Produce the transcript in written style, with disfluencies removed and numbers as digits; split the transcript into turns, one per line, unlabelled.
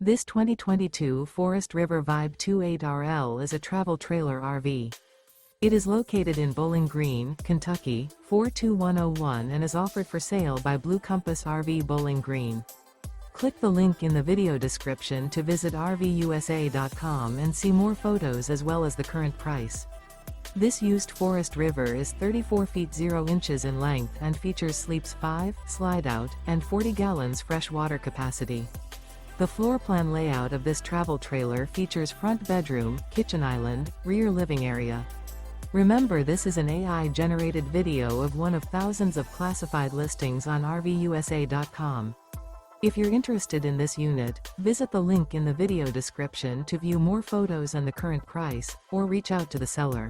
This 2022 Forest River Vibe 28RL is a travel trailer RV. It is located in Bowling Green, Kentucky, 42101 and is offered for sale by Blue Compass RV Bowling Green. Click the link in the video description to visit RVUSA.com and see more photos as well as the current price. This used Forest River is 34 feet 0 inches in length and features sleeps 5, slide-out, and 40 gallons fresh water capacity. The floor plan layout of this travel trailer features front bedroom, kitchen island, rear living area. Remember, this is an AI-generated video of one of thousands of classified listings on RVUSA.com. If you're interested in this unit, visit the link in the video description to view more photos and the current price, or reach out to the seller.